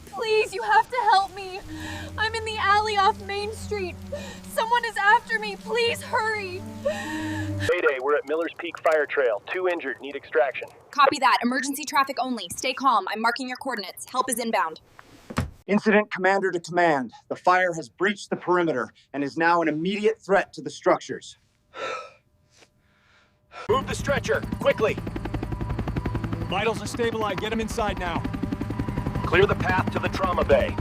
Please, you have to help me. I'm in the alley off Main Street. Someone is after me. Please hurry. Mayday, we're at Miller's Peak Fire Trail. 2 injured, need extraction. Copy that. Emergency traffic only. Stay calm. I'm marking your coordinates. Help is inbound. Incident commander to command. The fire has breached the perimeter and is now an immediate threat to the structures. Move the stretcher, quickly. Vitals are stabilized. Get him inside now. Clear the path to the trauma bay.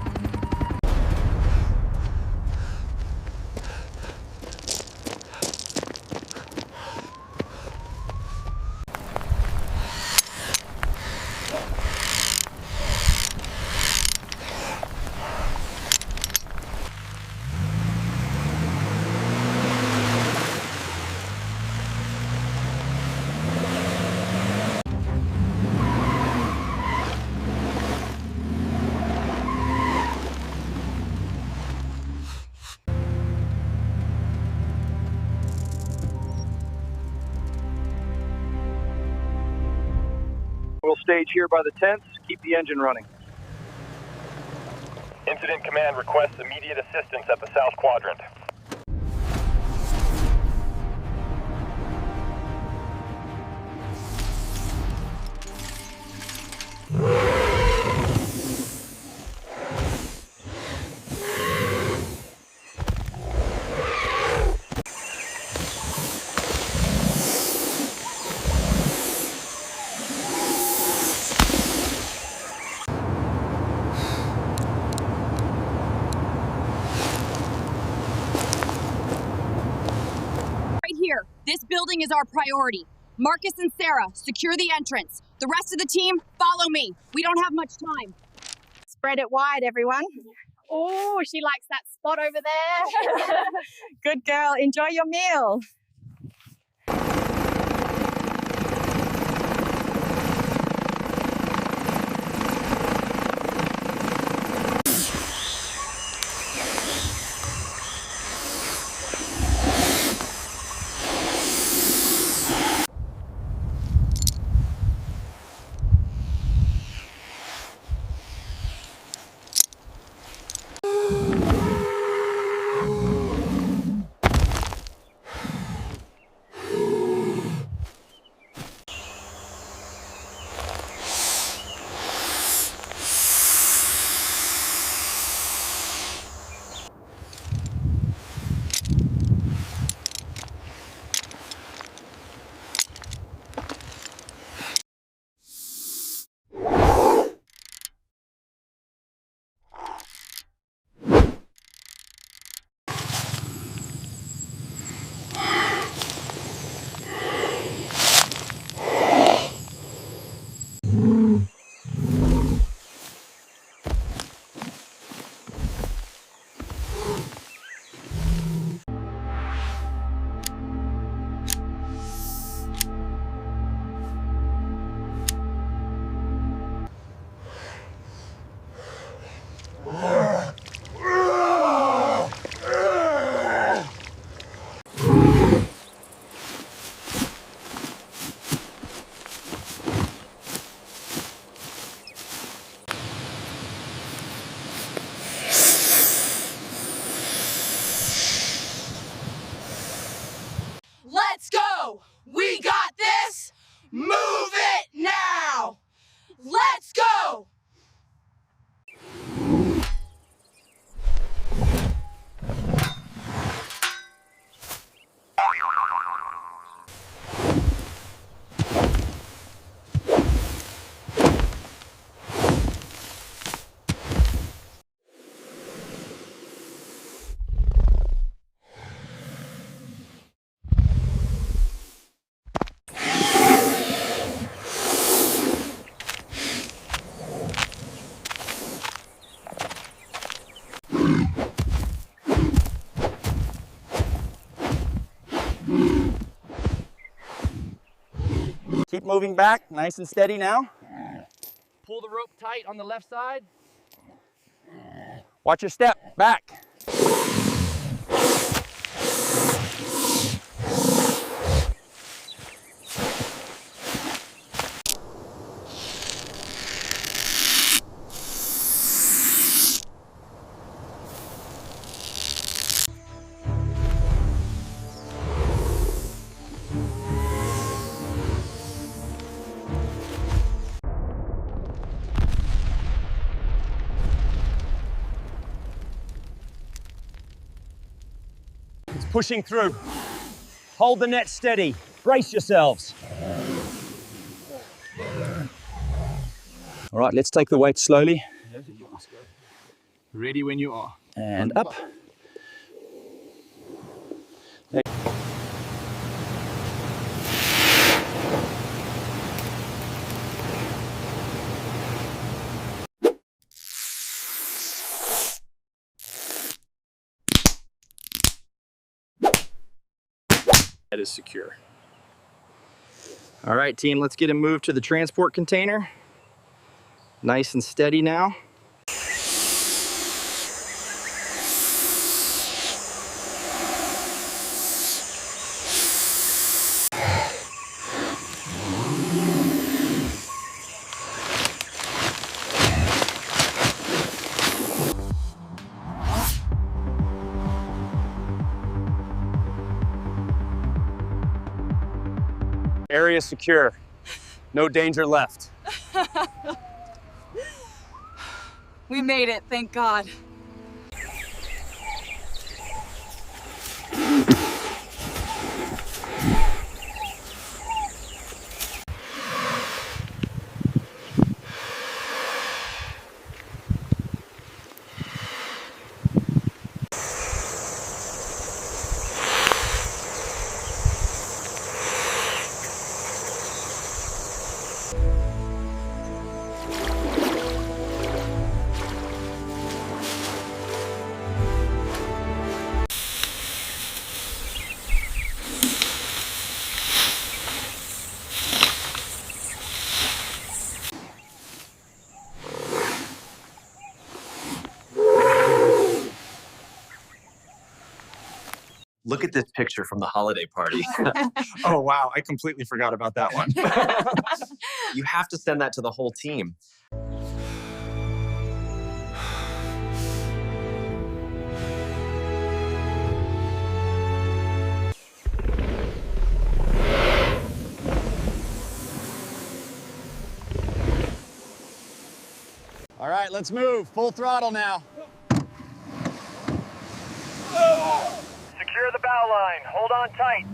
We'll stage here by the tents. Keep the engine running. Incident command requests immediate assistance at the south quadrant. Here. This building is our priority. Marcus and Sarah, secure the entrance. The rest of the team, follow me. We don't have much time. Spread it wide, everyone. Oh, she likes that spot over there. Good girl. Enjoy your meal. Let's go! We got this! Move it now! Let's go! Keep moving back, nice and steady now. Pull the rope tight on the left side. Watch your step, back. Pushing through. Hold the net steady. Brace yourselves. All right, let's take the weight slowly. Ready when you are. And up. That is secure. All right, team, let's get him moved to the transport container. Nice and steady now. Area secure. No danger left. We made it, thank God. Look at this picture from the holiday party. Oh, wow. I completely forgot about that one. You have to send that to the whole team. All right, let's move. Full throttle now. Secure the bow line. Hold on tight.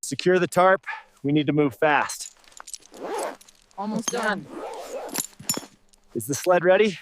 Secure the tarp. We need to move fast. Almost done. Is the sled ready?